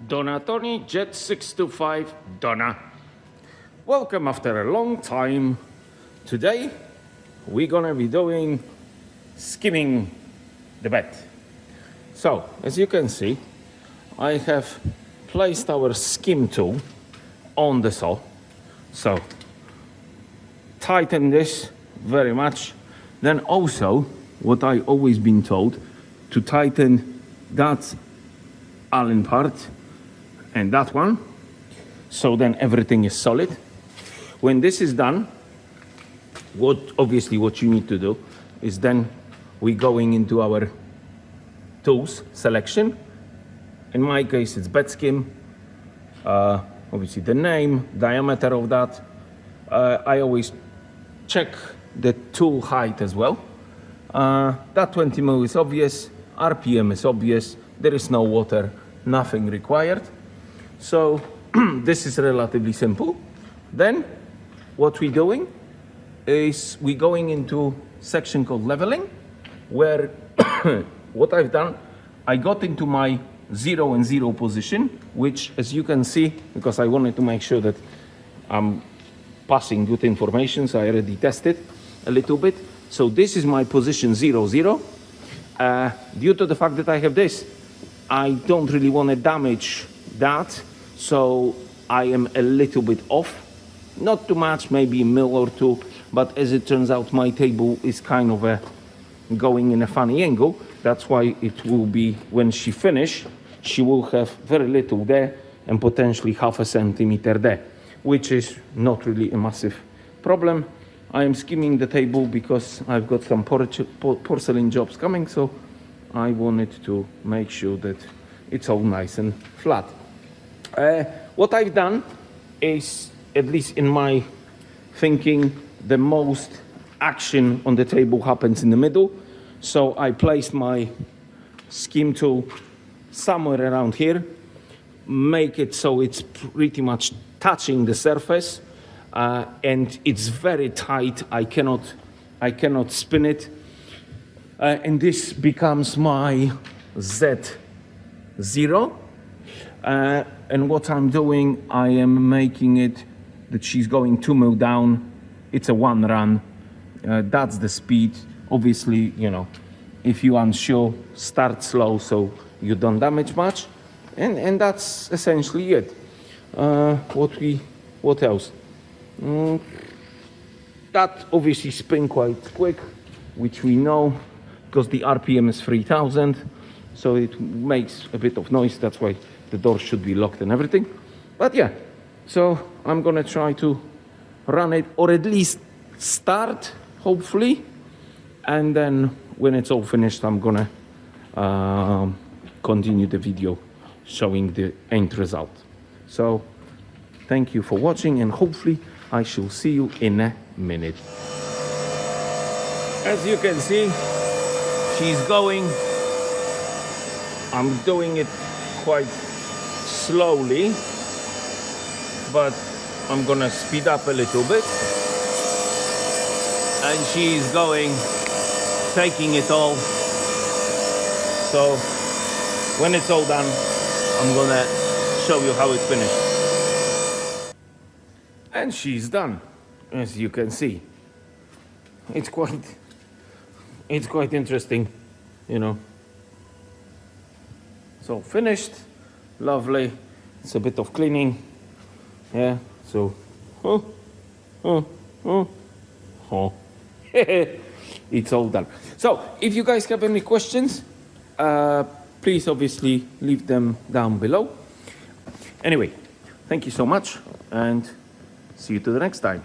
Donna Tony Jet 625 Donna. Welcome after a long time. Today we're gonna be doing skimming the bed. So as you can see, I have placed our skim tool on the saw. So tighten this very much. Then also what I always been told, to tighten that Allen part and that one, so then everything is solid. When this is done, what you need to do is then we going into our tools selection. In my case it's bed skim, obviously the name, diameter of that. I always check the tool height as well. That 20 mil is obvious, RPM is obvious, there is no water, nothing required. So this is relatively simple. Then what we're doing is we're going into section called leveling, where what I've done, I got into my 0 and 0 position, which as you can see, because I wanted to make sure that I'm passing good information, so I already tested a little bit. So this is my position 0, 0. Due to the fact that I have this, I don't really want to damage that, so I am a little bit off. Not too much, maybe a mil or two, but as it turns out, my table is kind of going in a funny angle. That's why it will be, when she finish, she will have very little there and potentially half a centimeter there, which is not really a massive problem. I am skimming the table because I've got some porcelain jobs coming, so I wanted to make sure that it's all nice and flat. What I've done is, at least in my thinking, the most action on the table happens in the middle. So I placed my skim tool somewhere around here, make it so it's pretty much touching the surface, and it's very tight. I cannot spin it, and this becomes my Z0. And what I'm doing, I am making it that she's going 2 mil down. It's a 1 run. That's the speed. Obviously, you know, if you're unsure, start slow so you don't damage much. And that's essentially it. What else? That obviously spin quite quick, which we know because the RPM is 3000, so it makes a bit of noise. That's why the door should be locked and everything. But yeah, so I'm gonna try to run it, or at least start, hopefully, and then when it's all finished, I'm gonna continue the video showing the end result. So thank you for watching, and hopefully I shall see you in a minute. As you can see, she's going. I'm doing it quite slowly, but I'm gonna speed up a little bit. And she's going, taking it all. So when it's all done, I'm gonna show you how it's finished. And she's done, as you can see. It's quite interesting, you know. So finished, lovely. It's a bit of cleaning, yeah. So, it's all done. So if you guys have any questions, please obviously leave them down below. Anyway, thank you so much, and see you to the next time.